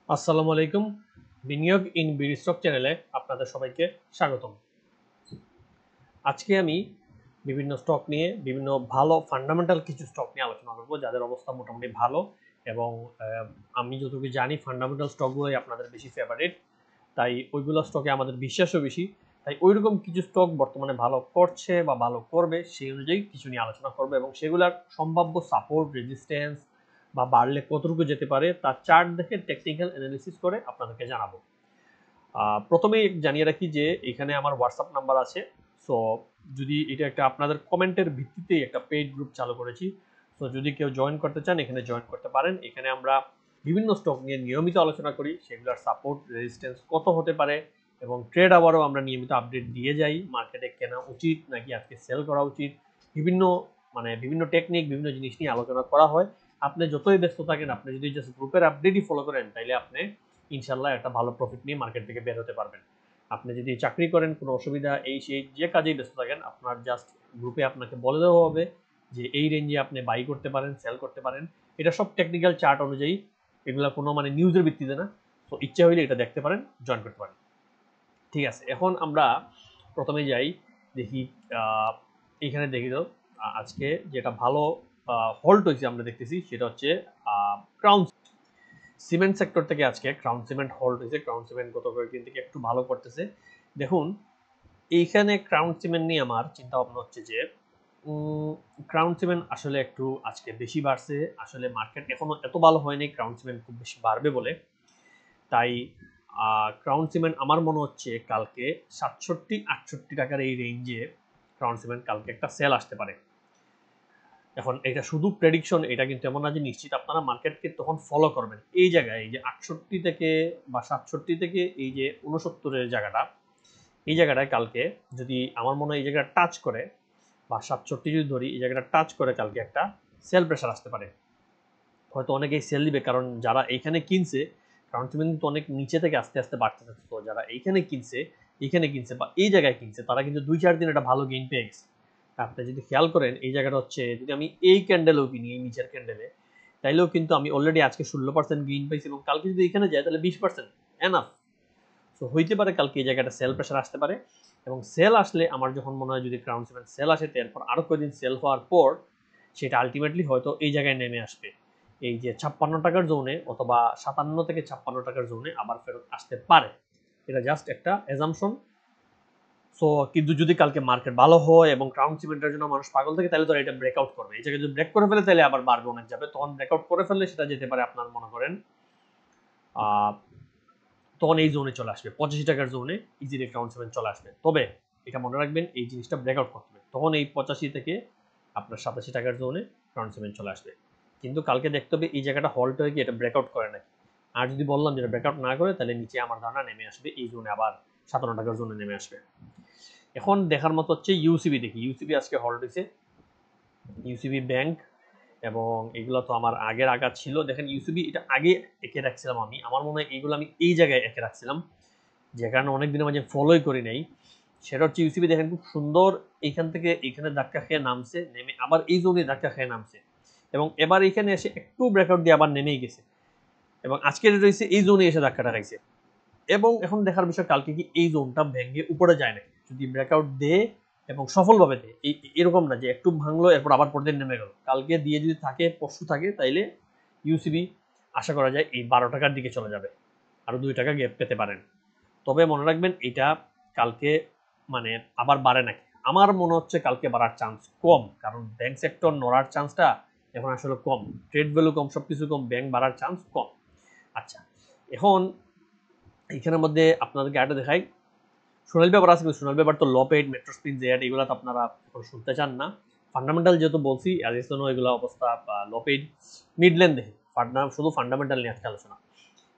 আসসালামু আলাইকুম। বিনিয়োগ ইন বিডি স্টক চ্যানেলে আপনাদের সবাইকে স্বাগতম। আজকে আমি বিভিন্ন স্টক নিয়ে বিভিন্ন ভালো ফান্ডামেন্টাল কিছু স্টক নিয়ে আলোচনা করব যাদের অবস্থা মোটামুটি ভালো এবং আমি যতটুকু জানি ফান্ডামেন্টাল স্টকগুলোই আপনাদের বেশি ফেভারিট, তাই ওইগুলো স্টকে আমাদের বিশ্বাসও বেশি। তাই ওইরকম কিছু স্টক বর্তমানে ভালো করছে বা ভালো করবে সেই অনুযায়ী কিছু নিয়ে আলোচনা করবো এবং সেগুলোর সম্ভাব্য সাপোর্ট, রেজিস্ট্যান্স বা বাড়লে কতটুকু যেতে পারে তার চার্ট দেখে টেকনিক্যাল অ্যানালিসিস করে আপনাদেরকে জানাবো। প্রথমেই জানিয়ে রাখি যে এখানে আমার হোয়াটসঅ্যাপ নাম্বার আছে। সো যদি এটা একটা আপনাদের কমেন্টের ভিত্তিতেই একটা পেইড গ্রুপ চালু করেছি। সো যদি কেউ জয়েন করতে চান এখানে জয়েন করতে পারেন। এখানে আমরা বিভিন্ন স্টক নিয়ে নিয়মিত আলোচনা করি, সেগুলোর সাপোর্ট রেজিস্ট্যান্স কত হতে পারে এবং ট্রেড আবারও আমরা নিয়মিত আপডেট দিয়ে যাই, মার্কেটে কেনা উচিত নাকি আজকে সেল করা উচিত, বিভিন্ন বিভিন্ন টেকনিক, বিভিন্ন জিনিস নিয়ে আলোচনা করা হয়। আপনি যতই ব্যস্ত থাকেন, আপনি যদি জাস্ট গ্রুপের আপডেটই ফলো করেন তাহলে আপনি ইনশাল্লাহ একটা ভালো প্রফিট নিয়ে মার্কেট থেকে বের হতে পারবেন। আপনি যদি চাকরি করেন, কোনো অসুবিধা এই সেই যে কাজেই ব্যস্ত থাকেন, আপনার জাস্ট গ্রুপে আপনাকে বলে দেওয়া হবে যে এই রেঞ্জে আপনি বাই করতে পারেন, সেল করতে পারেন। এটা সব টেকনিক্যাল চার্ট অনুযায়ী, এগুলা কোনো নিউজের ভিত্তিতে না। তো ইচ্ছা হইলে এটা দেখতে পারেন, জয়েন করতে পারেন। ঠিক আছে, এখন আমরা প্রথমে যাই, দেখি এখানে দেখি তো আজকে যেটা ভালো হল্ট হয়েছে আমরা দেখতেছি সেটা হচ্ছে ক্রাউন সিমেন্ট সেক্টর থেকে। আজকে ক্রাউন সিমেন্ট হোল্ড হয়েছে। ক্রাউন সিমেন্ট গত কয়েকদিন থেকে একটু ভালো করতেছে। দেখুন, এইখানে ক্রাউন সিমেন্ট নিয়ে আমার চিন্তা ভাবনা হচ্ছে যে ক্রাউন সিমেন্ট আসলে একটু আজকে বেশি বাড়ছে। আসলে মার্কেট এখনো এত ভালো হয়নি ক্রাউন সিমেন্ট খুব বেশি বাড়বে বলে। তাই ক্রাউন সিমেন্ট আমার মনে হচ্ছে কালকে 67-68 টাকার এই রেঞ্জে ক্রাউন সিমেন্ট কালকে একটা সেল আসতে পারে। এখন এটা শুধু প্রেডিকশন, এটা কিন্তু এমন না যে নিশ্চিত। আপনারা মার্কেটকে তখন ফলো করবেন। এই জায়গায় এই যে 68 থেকে বা 67 থেকে এই যে 69-এর জায়গাটা, এই জায়গাটায় কালকে যদি আমার মনে হয় এই জায়গাটা টাচ করে বা 67 যদি ধরি, এই জায়গাটা টাচ করে কালকে একটা সেল প্রেশার আসতে পারে। হয়তো অনেকেই সেল দিবে, কারণ যারা এইখানে কিনছে, কারণ তুমি কিন্তু অনেক নিচে থেকে আস্তে আস্তে বাড়তে থাকছে। তো যারা এইখানে কিনছে বা এই জায়গায় কিনছে, তারা কিন্তু 2-4 দিন একটা ভালো গেইন পেয়ে গেছে। আপনি যদি খেয়াল করেন এই জায়গাটা হচ্ছে, যদি আমি এই ক্যান্ডেলও কিনি, এই নিচের ক্যান্ডেলে, তাইলেও কিন্তু আমি অলরেডি আজকে 16% গেইন পাইছি এবং কালকে যদি এখানে যায় তাহলে 20% এনাফ। সো হইতে পারে কালকে এই জায়গাটা সেল প্রেশার আসতে পারে এবং সেল আসলে আমার যখন মনে হয় যদি ক্রাউন সিমেন্ট সেল আসে, তারপর আরো কয়েকদিন সেল হওয়ার পর সেটা আলটিমেটলি হয়তো এই জায়গায় নেমে আসবে, এই যে 56 টাকার জোনে অথবা 57 থেকে 56 টাকার জোনে আবার ফেরত আসতে পারে। এটা জাস্ট একটা অ্যাজাম্পশন। সো কিন্তু যদি কালকে মার্কেট ভালো হয় এবং ক্রাউন সিমেন্টের জন্য মানুষ পাগল থাকে, তাহলে তো এটা ব্রেকআউট করবে। এই জায়গায় যদি ব্রেক করে ফেলে তাহলে আবার বাড়বে, অনেক যাবে। তখন ব্রেকআউট করে ফেললে সেটা যেতে পারে আপনার মনে করেন তখন এই জোনে চলে আসবে, 85 টাকার জোনে ইজিলি ক্রাউন সিমেন্ট চলে আসবে। তবে এটা মনে রাখবেন, এই জিনিসটা ব্রেকআউট করতে হবে, তখন এই 85 থেকে আপনার 87 টাকার জোনে ক্রাউন সিমেন্ট চলে আসবে। কিন্তু কালকে দেখতে হবে এই জায়গাটা হল্ট হয়ে গিয়ে এটা ব্রেকআউট করে নাকি। আর যদি বললাম যেটা ব্রেকআউট না করে, তাহলে নিচে আমার ধারণা নেমে আসবে এই জোনে, আবার 57 টাকার জোনে নেমে আসবে। এখন দেখার মতো হচ্ছে ইউসিবি। দেখি ইউসিবি আজকে হল্ট হয়েছে। ইউসিবি ব্যাংক এবং এগুলো তো আমার আগের আগা ছিল। দেখেন ইউসিবি এটা আগে এঁকে রাখছিলাম আমি, আমার মনে হয় এইগুলো আমি এই জায়গায় এঁকে রাখছিলাম, যে কারণে অনেকদিনের মাঝে ফলোই করি নাই। সেটা হচ্ছে ইউসিবি দেখেন খুব সুন্দর এইখান থেকে এইখানে ধাক্কা খেয়ে নামছে, নেমে আবার এই জোনে ধাক্কা খেয়ে নামছে এবং এবার এখানে এসে একটু ব্রেকআউট দিয়ে আবার নেমেই গেছে এবং আজকে রয়েছে এই জোনে এসে ধাক্কাটা খাইছে। এবং এখন দেখার বিষয় কালকে কি এই জোনটা ভেঙে উপরে যায় নাকি। যদি ব্রেকআউট দেয় এবং সফলভাবে দেয়, এরকম না যে একটু ভাঙলো এরপর আবার পরের দিন নেমে গেল, কালকে দিয়ে যদি থাকে, পরশু থাকে, তাইলে ইউসিবি আশা করা যায় এই 12 টাকার দিকে চলে যাবে, আরো 2 টাকা গ্যাপ পেতে পারেন। তবে মনে রাখবেন এটা কালকে আবার বাড়ে নাকি। আমার মনে হচ্ছে কালকে বাড়ার চান্স কম, কারণ ব্যাংক সেক্টর নড়ার চান্সটা এখন আসলে কম। ট্রেড ভ্যালু কম, সবকিছু কম, ব্যাংক বাড়ার চান্স কম। আচ্ছা, এখন এখানের মধ্যে আপনাদেরকে আরেকটা দেখাই। সোনালী পেপার আছে, কিন্তু সোনালী পেপার তো লো পেইড, মেট্রো স্পিন, জেড, এগুলো তো আপনারা শুনতে চান না। ফান্ডামেন্টাল যেহেতু বলছি, অ্যাজিস্টনও এগুলো অবস্থা লো পেইড। মিডল্যান্ড দেখি, শুধু ফান্ডামেন্টাল নিয়ে আজকে আলোচনা।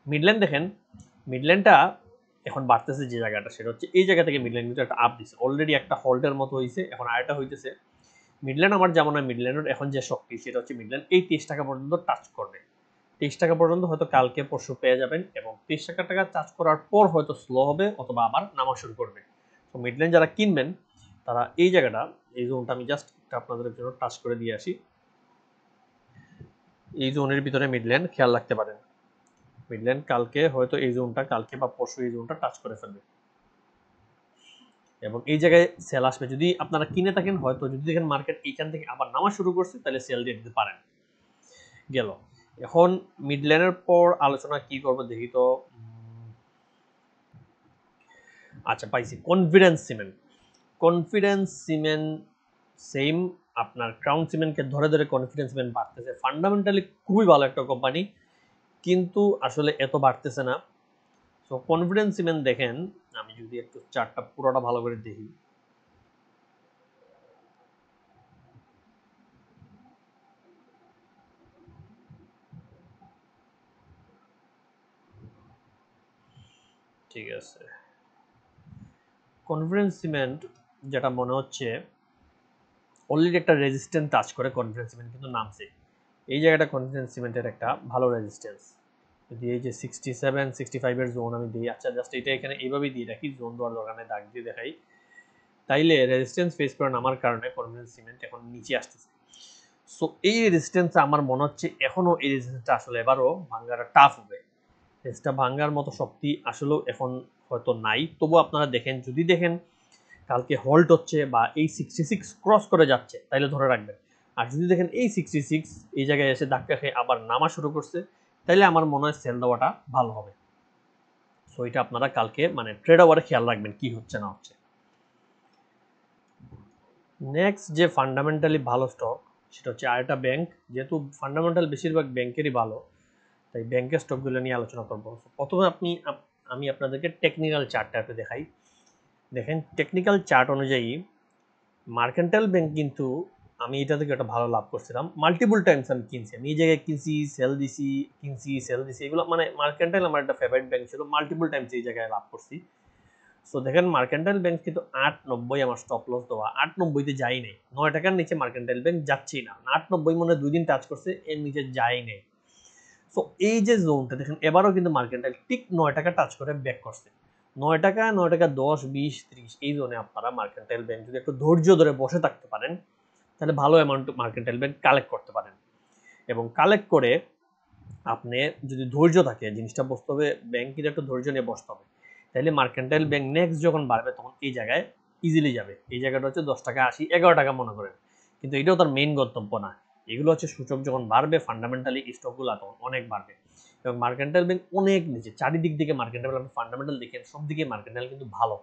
মিডল্যান্ড দেখেন, মিডল্যান্ডটা এখন বাড়তেছে যে জায়গাটা, সেটা হচ্ছে এই জায়গা থেকে মিডল্যান্ড কিন্তু একটা আপ দিছে, অলরেডি একটা হল্টের মতো হয়েছে, এখন আরেকটা হইতেছে। মিডল্যান্ড আমার যেমন হয়, মিডল্যান্ডের এখন যে শক্তি সেটা হচ্ছে মিডল্যান্ড এই 23 টাকা পর্যন্ত টাচ করবে। 23 টাকা পর্যন্ত হয়তো কালকে পরশু পেয়ে যাবেন এবং 23 টাকা টাচ করার পর হয়তো স্লো হবে অথবা আবার নামা শুরু করবে। তো মিডল্যান্ড যারা কিনবেন তারা এই জায়গাটা, এই জোনটা আমি জাস্ট আপনাদের জন্য টাচ করে দিয়ে আসি। এই জোনের ভিতরে মিডল্যান্ড খেয়াল রাখতে পারেন। মিডল্যান্ড কালকে হয়তো এই জোনটা, কালকে বা পরশু এই জোনটা টাচ করে ফেলবে এবং এই জায়গায় সেল আসবে। যদি আপনারা কিনে থাকেন, হয়তো যদি দেখেন মার্কেট এইখান থেকে আবার নামা শুরু করছে, তাহলে সেল দিয়ে দিতে পারেন। গেল। এখন মিডল্যান্ডের পর আলোচনা কি করব দেখি তো। আচ্ছা, পাইছি confidence cement. Confidence cement same আপনার ক্রাউন সিমেন্টকে ধরে ধরে কনফিডেন্স সিমেন্ট বাড়তেছে। ফান্ডামেন্টালি খুবই ভালো একটা কোম্পানি, কিন্তু আসলে এত বাড়তেছে না। সো কনফিডেন্স সিমেন্ট দেখেন, আমি যদি একটু চার্টটা পুরোটা ভালো করে দেখি, ঠিক আছে। কনফিডেন্স সিমেন্ট যেটা মনে হচ্ছে অলরেডি একটা রেজিস্ট্যান্স টাচ করে কনফিডেন্স সিমেন্ট কিন্তু নামছে। এই জায়গাটা কনফিডেন্স সিমেন্টের একটা ভালো রেজিস্ট্যান্স। যদি এই যে 67 65 এর জোন আমি দিই, আচ্ছা জাস্ট এটা এখানে এইভাবেই দিয়ে রাখি, জোন দেওয়ার দরকার নেই, দাগ দিয়ে দেখাই। তাইলে রেজিস্ট্যান্স ফেস করে নামার কারণে কনফিডেন্স সিমেন্ট এখন নিচে আসতেছে। সো এই রেজিস্ট্যান্স আমার মনে হচ্ছে এখনো এই রেজিস্ট্যান্সটা আসলে এবারও ভাঙ্গাটা টাফ হবে। রেজিস্ট্যান্সটা ভাঙ্গার মতো শক্তি আসলেও এখন হয়তো নাই। তবু আপনারা দেখেন, যদি দেখেন কালকে হল্ট হচ্ছে বা এই 66 ক্রস করে যাচ্ছে, তাইলে ধরে রাখবেন। আর যদি দেখেন এই 66 এই জায়গায় এসে ধাক্কা খেয়ে আবার নামা শুরু করছে, তাইলে আমার মনে হয় সেল দেওয়াটা ভালো হবে। সো এটা আপনারা কালকে মানে ট্রেড আওয়ারে খেয়াল রাখবেন কি হচ্ছে না হচ্ছে। নেক্সট যে ফান্ডামেন্টালি ভালো স্টক সেটা হচ্ছে আরেকটা ব্যাংক। যেহেতু ফান্ডামেন্টাল বেশিরভাগ ব্যাংকেরই ভালো, তাই ব্যাংকের স্টকগুলো নিয়ে আলোচনা করবো। প্রথমে আমি আপনাদেরকে টেকনিক্যাল চার্টটা একটু দেখাই। দেখেন টেকনিক্যাল চার্ট অনুযায়ী মার্কেন্টাইল ব্যাংক কিন্তু আমি এটা থেকে একটা ভালো লাভ করছিলাম। মাল্টিপল টাইমস আমি কিনছি, আমি এই জায়গায় কিনছি, সেল দিছি, কিনছি, সেল দিছি, এগুলো মানে মার্কেন্টাইল আমার একটা ফেভারিট ব্যাংক ছিল, মাল্টিপল টাইমস এই জায়গায় লাভ করছি। সো দেখেন মার্কেন্টাইল ব্যাংক কিন্তু 8.90 আমার স্টপ লস দেওয়া, 8.90-তে যাই নেই, 9 টাকার নিচে মার্কেন্টাইল ব্যাংক যাচ্ছেই না। 8.90 মনে 2 দিন টাচ করছে, এর নিচে যাই নেই। সো এই যে জোনটা দেখেন, এবারও কিন্তু মার্কেন্টাইল ঠিক 9 টাকা টাচ করে ব্যাক করছে। 9 টাকা, 9 টাকা 10, 20, 30 এই জোনে আপনারা মার্কেন্টাইল ব্যাংক যদি একটু ধৈর্য ধরে বসে থাকতে পারেন, তাহলে ভালো অ্যামাউন্ট মার্কেন্টাইল ব্যাংক কালেক্ট করতে পারেন। এবং কালেক্ট করে আপনি যদি ধৈর্য থাকে, জিনিসটা বসতে হবে, ব্যাংক কিন্তু একটু ধৈর্য নিয়ে বসতে হবে, তাহলে মার্কেন্টাইল ব্যাংক নেক্সট যখন বাড়বে তখন এই জায়গায় ইজিলি যাবে। এই জায়গাটা হচ্ছে 10 টাকা 80, 11 টাকা মনে করেন, কিন্তু এটাও তার মেইন গন্তব্য না। এগুলো হচ্ছে সূচক যখন বাড়বে, ফান্ডামেন্টালি স্টকগুলো তখন অনেক বাড়বে। এবং মার্কেন্টাইল ব্যাংক অনেক নিচে, চারিদিক দিকে মার্কেন্টাইল, আপনি ফান্ডামেন্টাল দেখেন সব দিকে মার্কেন্টাইল কিন্তু ভালো।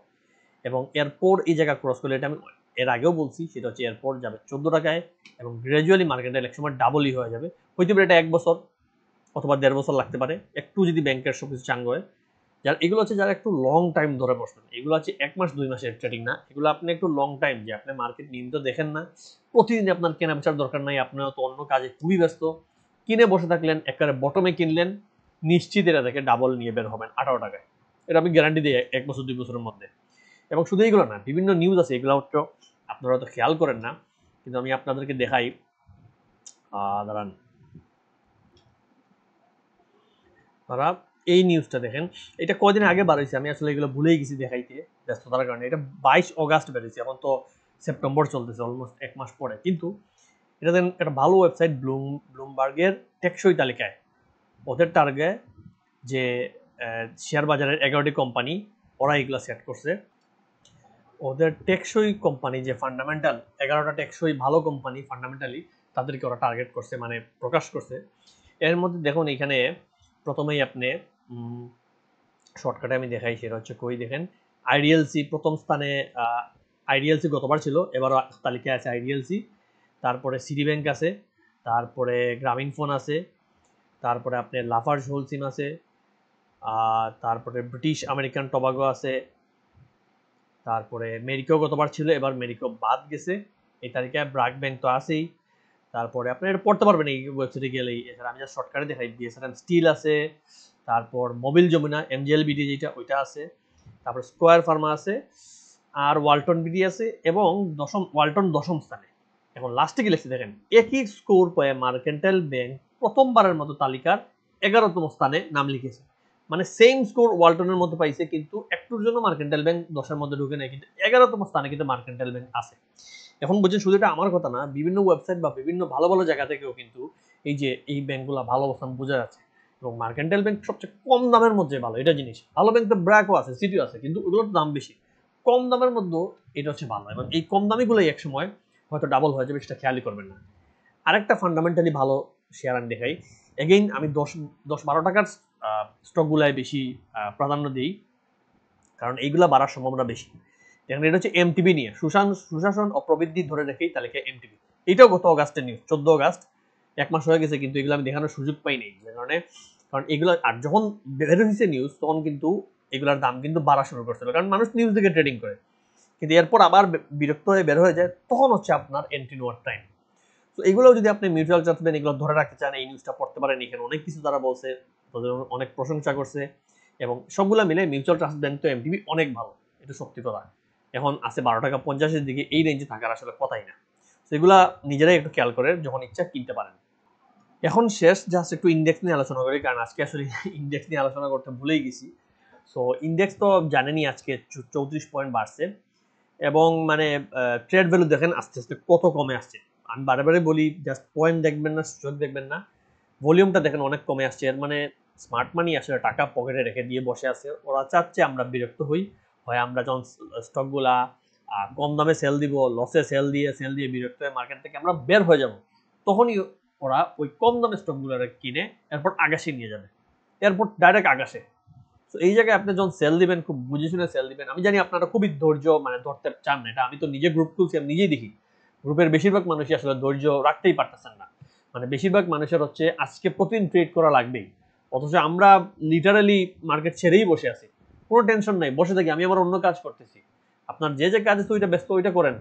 এবং এরপর এই জায়গা ক্রস করলে, এটা আমি এর আগেও বলছি, সেটা হচ্ছে এরপর যাবে 14 টাকায় এবং গ্র্যাজুয়ালি মার্কেন্টাইল একসময় ডাবলই হয়ে যাবে। হইতে পারে এটা 1 বছর অথবা 1.5 বছর লাগতে পারে, একটু যদি ব্যাংকের সবকিছু চাঙ্গ হয়। যারা এগুলো হচ্ছে যারা একটু লং টাইম ধরে বসবেন, এগুলো হচ্ছে 1 মাস 2 মাসের ট্রেডিং না, এগুলো আপনি একটু লং টাইম, যে আপনি মার্কেট নিয়মিত দেখেন না, প্রতিদিন আপনার কেনা বেচার দরকার নাই, আপনার তো অন্য কাজে খুবই ব্যস্ত, কিনে বসে থাকলেন, একেবারে বটমে কিনলেন, নিশ্চিত এটা থেকে ডাবল নিয়ে বের হবেন 18 টাকায়। এটা আমি গ্যারান্টি দিই 1 বছর 2 বছরের মধ্যে। এবং শুধু এইগুলো না, বিভিন্ন নিউজ আছে, এগুলো হচ্ছে আপনারা হয়তো খেয়াল করেন না, কিন্তু আমি আপনাদেরকে দেখাই। দাঁড়ান, তারা এই নিউজটা দেখেন, এটা কদিন আগে বার হয়েছে, আমি আসলে এগুলো ভুলেই গেছি দেখাইতে ব্যস্ততার কারণে। এটা 22 অগাস্ট বেরিয়েছে, এখন তো সেপ্টেম্বর চলতেছে, অলমোস্ট 1 মাস পরে। কিন্তু এটা দেন একটা ভালো ওয়েবসাইট, ব্লুমবার্গের টেকসই তালিকায় ওদের টার্গেট যে শেয়ার বাজারের 11টি কোম্পানি, ওরা এগুলো সেট করছে। ওদের টেকসই কোম্পানি যে ফান্ডামেন্টাল 11টা টেকসই ভালো কোম্পানি ফান্ডামেন্টালি, তাদেরকে ওরা টার্গেট করছে, মানে প্রকাশ করছে। এর মধ্যে দেখুন এখানে প্রথমেই আপনি শর্টকাটে আমি দেখাই, সেটা হচ্ছে কই দেখেন, আইডিএলসি প্রথম স্থানে। আইডিএলসি গতবার ছিল, এবার তালিকায় আছে আইডিএলসি, তারপরে সিটি ব্যাংক আছে, তারপরে গ্রামীণ ফোন আছে, তারপরে আপনার লাফার্জ হোলসিম আছে, তারপরে ব্রিটিশ আমেরিকান টবাগো আছে, তারপরে মেরিকো গতবার ছিল, এবার মেরিকো বাদ গেছে এই তালিকায়। ব্রাক ব্যাংক তো আছেই। তারপরে আপনি এটা পড়তে পারবেন এই ওয়েবসাইটে গেলেই। এছাড়া আমি জাস্ট শর্টকাটে দেখাই, বিএসআরএম স্টিল আছে, তারপর মোবিল যমুনা এমজিএলবিডি যেটা ওইটা আছে, তারপর স্কোয়ার ফার্মা আছে, আর ওয়ালটন বিডি আছে, এবং ওয়ালটন দশম স্থানে। এখন লাস্টে কি লিখছে দেখেন, একই স্কোর পেয়ে মার্কেন্টাইল ব্যাংক প্রথমবারের মতো তালিকার 11তম স্থানে নাম লিখেছে। মানে সেম স্কোর ওয়ালটনের মতো পাইছে, কিন্তু একটুর জন্য মার্কেন্টাইল ব্যাংক 10-এর মধ্যে ঢুকে নেয়, কিন্তু 11তম স্থানে কিন্তু মার্কেন্টাইল ব্যাংক আছে। এখন বুঝছেন, শুধু এটা আমার কথা না, বিভিন্ন ওয়েবসাইট বা বিভিন্ন ভালো ভালো জায়গা থেকেও কিন্তু এই যে এই ব্যাংকগুলো ভালো অবস্থান বোঝা যাচ্ছে। এবং মার্কেন্টাইল ব্যাংক সবচেয়ে কম দামের মধ্যে ভালো, এটা জিনিস। ভালো ব্যাংক তো ব্র্যাকও আছে, সিটিও আছে, কিন্তু ওগুলোর দাম বেশি। কম দামের মধ্যে এটা হচ্ছে ভালো, এবং এই কম দামিগুলোই এক সময় হয়তো ডাবল হয়ে যাবে, সেটা খেয়ালই করবেন না। আরেকটা ফান্ডামেন্টালি ভালো শেয়ার আমি দেখাই। এগেইন আমি 10-12 টাকার স্টকগুলাই বেশি প্রাধান্য দিই, কারণ এইগুলা বাড়ার সম্ভাবনা বেশি। এখন এটা হচ্ছে এমটিবি নিয়ে, সুশাসন ও প্রবৃদ্ধি ধরে রেখেই তালিকা এমটিবি। এটাও গত অগাস্টের নিউজ, 14 অগাস্ট, 1 মাস হয়ে গেছে, কিন্তু এগুলো আমি দেখানোর সুযোগ পাই নাই, যে কারণে, কারণ এগুলো আর যখন বের হয়েছে নিউজ, তখন কিন্তু এগুলোর দাম কিন্তু বাড়া শুরু করছিল, কারণ মানুষ নিউজ দেখে ট্রেডিং করে। কিন্তু এরপর আবার বিরক্ত হয়ে বের হয়ে যায়, তখন হচ্ছে আপনার এন্ট্রি নেওয়ার টাইম। তো এগুলো যদি আপনি মিউচুয়াল চাচ্ছেন, এগুলো ধরে রাখতে চান, এই নিউজটা পড়তে পারেন। এখানে অনেক কিছু তারা বলছে, তাদের অনেক প্রশংসা করছে, এবং সবগুলো মিলে মিউচুয়াল ট্রাস্ট ব্যাংক তো এমটিবি অনেক ভালো, এটা সত্যি কথা। এখন আছে 12.50 টাকার দিকে, এই রেঞ্জে থাকার আসলে কথাই না। সেগুলা নিজেরাই একটু খেয়াল করে যখন ইচ্ছা কিনতে পারেন। এখন শেষ জাস্ট একটু ইন্ডেক্স নিয়ে আলোচনা করি, কারণ আজকে আসলে ইন্ডেক্স নিয়ে আলোচনা করতে ভুলেই গেছি। সো ইন্ডেক্স তো জানেনই আজকে 34 পয়েন্ট বাড়ছে, এবং মানে ট্রেড ভ্যালু দেখেন আস্তে আস্তে কত কমে আসছে। আমি বারে বারে বলি, জাস্ট পয়েন্ট দেখবেন না, সূচক দেখবেন না, ভলিউমটা দেখেন অনেক কমে আসছে। এর মানে স্মার্ট মানি আসলে টাকা পকেটে রেখে দিয়ে বসে আছে। ওরা চাচ্ছে আমরা বিরক্ত হই, হয় আমরা যখন স্টকগুলা কম দামে সেল দিব, লসে সেল দিয়ে বিরক্ত হয়ে মার্কেট থেকে আমরা বের হয়ে যাব, তখনই ওরা ওই কম দামে স্টকগুলো কিনে এরপর আকাশে নিয়ে যাবে, এরপর ডাইরেক্ট আকাশে। তো এই জায়গায় আপনি যখন সেল দিবেন, খুব বুঝে শুনে সেল দিবেন। আমি জানি আপনারা খুবই ধৈর্য মানে ধরতে চান না, এটা আমি তো নিজে গ্রুপ খুলছি, আমি নিজেই দেখি গ্রুপের বেশিরভাগ মানুষই আসলে ধৈর্য রাখতেই পারতেছেন না। মানে বেশিরভাগ মানুষের হচ্ছে আজকে প্রতিদিন ট্রেড করা লাগবেই, অথচ আমরা লিটারালি মার্কেট ছেড়েই বসে আছি, কোনো টেনশন নাই, বসে থাকি, আমি আমার অন্য কাজ করতেছি। আপনার যে যে কাজ আছে ওইটা ব্যস্ত, ওইটা করেন।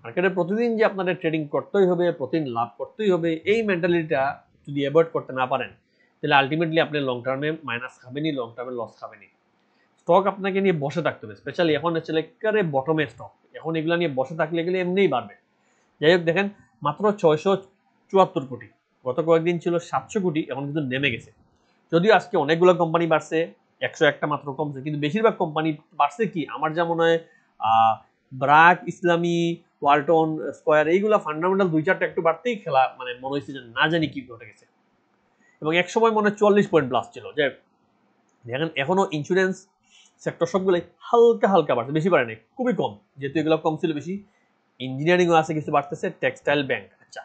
মার্কেটে প্রতিদিন যে আপনাদের ট্রেডিং করতেই হবে, প্রতিদিন লাভ করতেই হবে, এই মেন্টালিটিটা যদি অ্যাভয়েড করতে না পারেন, তাহলে আলটিমেটলি আপনি লং টার্মে মাইনাস খাবেনই, লং টার্মে লস খাবেনই। স্টক আপনাকে নিয়ে বসে থাকতে হবে, স্পেশালি এখন হচ্ছে একেবারে বটমে স্টক, এখন এগুলো নিয়ে বসে থাকলে গেলে এমনিই বাড়বে। যাই হোক, দেখেন মাত্র 674 কোটি, গত কয়েকদিন ছিল 700 কোটি, এখন কিন্তু নেমে গেছে। যদিও আজকে অনেকগুলো কোম্পানি বাড়ছে, 101টা মাত্র কমছে, কিন্তু বেশিরভাগ কোম্পানি বাড়ছে। কি আমার যা মনে হয়, ব্রাক, ইসলামী, ওয়ালটন, স্কয়ার, এইগুলা ফান্ডামেন্টাল 2-4টা একটু বাড়তেই খেলা মানে মনে হয়েছে যে না জানি কি ঘটে গেছে। এবং এক সময় মনে হয় 40 পয়েন্ট প্লাস ছিল। যে দেখেন এখনো ইন্স্যুরেন্স সেক্টর সবগুলোই হালকা হালকা বাড়ছে, বেশি বাড়ে নাই, খুবই কম, যেহেতু এগুলো কম ছিল বেশি। ইঞ্জিনিয়ারিংও আছে কিছু বাড়তেছে, টেক্সটাইল, ব্যাংক। আচ্ছা,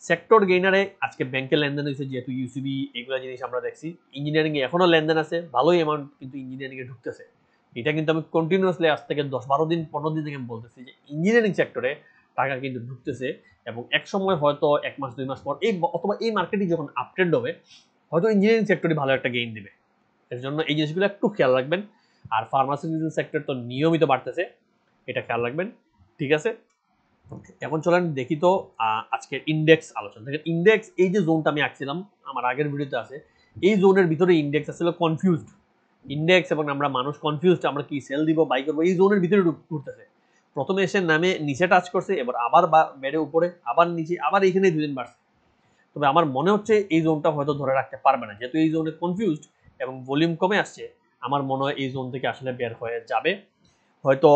সেক্টর গেইনারে আজকে ব্যাংকের লেনদেন হয়েছে, যেহেতু ইউসিবি এগুলো জিনিস আমরা দেখছি। ইঞ্জিনিয়ারিং এ এখনো লেনদেন আছে, ভালোই অ্যামাউন্ট কিন্তু ইঞ্জিনিয়ারিং এ ঢুকতেছে। এটা কিন্তু আমি কন্টিনিউয়াসলি আজ থেকে 10-12 দিন 15 দিন থেকে আমি বলতেছি যে ইঞ্জিনিয়ারিং সেক্টরে টাকা কিন্তু ঢুকতেছে, এবং এক সময় হয়তো 1 মাস 2 মাস পর এই অথবা এই মার্কেটে যখন আপট্রেন্ড হবে, হয়তো ইঞ্জিনিয়ারিং সেক্টরে ভালো একটা গেইন দিবে। এর জন্য এই জিনিসগুলো একটু খেয়াল রাখবেন। আর ফার্মাসিউটিক্যাল সেক্টর তো নিয়মিত বাড়তেছে, এটা খেয়াল রাখবেন। ঠিক আছে, এখন চলেন দেখি তো আজকে ইন্ডেক্স আলোচনা। দেখেন ইন্ডেক্স, এই যে জোনটা আমি আঁকছিলাম আমার আগের ভিডিওতে আছে, এই জোনের ভিতরে ইন্ডেক্স আসলে কনফিউজড। ইন্ডেক্স এবং আমরা মানুষ কনফিউজড, আমরা কি সেল দিব বাই করবো, এই জোনের ভিতরে ঘুরতেছে। প্রথমে এসে নামে নিচে টাচ করছে, এবার আবার বেড়ে উপরে, আবার নিচে, আবার এইখানে দুদিন বাড়ছে। তবে আমার মনে হচ্ছে এই জোনটা হয়তো ধরে রাখতে পারবে না, যেহেতু এই জোনে কনফিউজড এবং ভলিউম কমে আসছে। আমার মনে হয় এই জোন থেকে আসলে বের হয়ে যাবে, হয়তো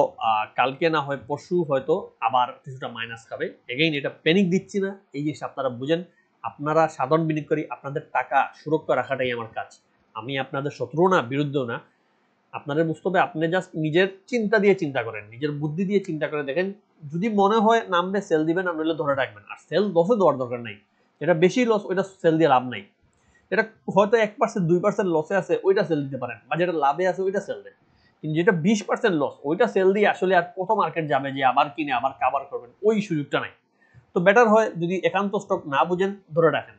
কালকে না হয় পরশু হয়তো আবার কিছুটা মাইনাস খাবে। এগেইন এটা প্যানিক দিচ্ছি না, এই জিনিস আপনারা বুঝেন। আপনারা সাধারণ বিনিয়োগকারী, আপনাদের টাকা সুরক্ষা রাখাটাই আমার কাজ। আমি আপনাদের শত্রু না, বিরুদ্ধেও না। আপনাদের বুঝতে হবে, আপনি জাস্ট নিজের চিন্তা দিয়ে চিন্তা করেন, নিজের বুদ্ধি দিয়ে চিন্তা করে দেখেন। যদি মনে হয় নামবে সেল দিবেন, আর নইলে ধরে রাখবেন। আর সেল লসে দেওয়ার দরকার নাই, যেটা বেশি লস ওইটা সেল দিয়ে লাভ নাই। যেটা হয়তো 1% 2% লসে আছে ওইটা সেল দিতে পারেন, বা যেটা লাভে আছে ওইটা সেল দেন। কিন্তু যেটা 20% লস ওইটা সেল দিয়ে আসলে আর কত মার্কেট যাবে যে আবার কিনে আবার কাভার করবেন, ওই সুযোগটা নাই। তো বেটার হয় যদি একান্ত স্টক না বুঝেন, ধরে রাখেন।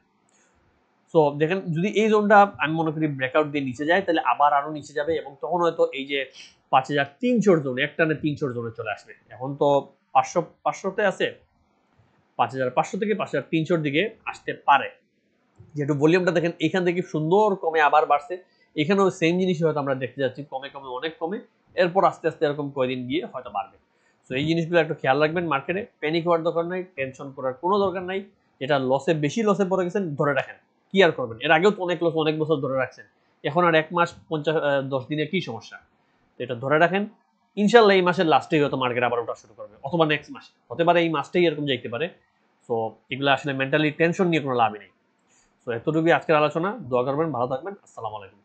সো দেখেন, যদি এই জোনটা আমি মনে করি ব্রেকআউট দিয়ে নিচে যায়, তাহলে আবার আরো নিচে যাবে, এবং তখন হয়তো এই যে 5300 জোন, একটানে 300 জোনে চলে আসবে। এখন তো 500তে আছে, 5500 থেকে 5300 দিকে আসতে পারে। যেহেতু ভলিউমটা দেখেন এখান থেকে সুন্দর কমে আবার বাড়ছে, এখানেও সেম জিনিস হয়তো আমরা দেখতে যাচ্ছি, কমে কমে অনেক কমে, এরপর আস্তে আস্তে এরকম কয়েকদিন গিয়ে হয়তো বাড়বে। তো এই জিনিসগুলো একটু খেয়াল রাখবেন। মার্কেটে প্যানিক হওয়ার দরকার নাই, টেনশন করার কোনো দরকার নাই। যেটা লসে বেশি লসে পড়ে গেছেন ধরে রাখেন, কি আর করবেন। এর আগেও তো অনেক লস, অনেক বছর ধরে রাখছেন, এখন আর 1 মাস 10 দিনে কি সমস্যা। তো এটা ধরে রাখেন, ইনশাল্লাহ এই মাসের লাস্টেই হয়তো মার্কেট আবার ওঠা শুরু করবে, অথবা নেক্সট মাসে হতে পারে, এই মাসটাই এরকম যাইতে পারে। সো এগুলো আসলে মেন্টালি টেনশন নিয়ে কোনো লাভই নেই। তো এতটুকুই আজকের আলোচনা। দোয়া করবেন, ভালো থাকবেন। আসসালামু আলাইকুম।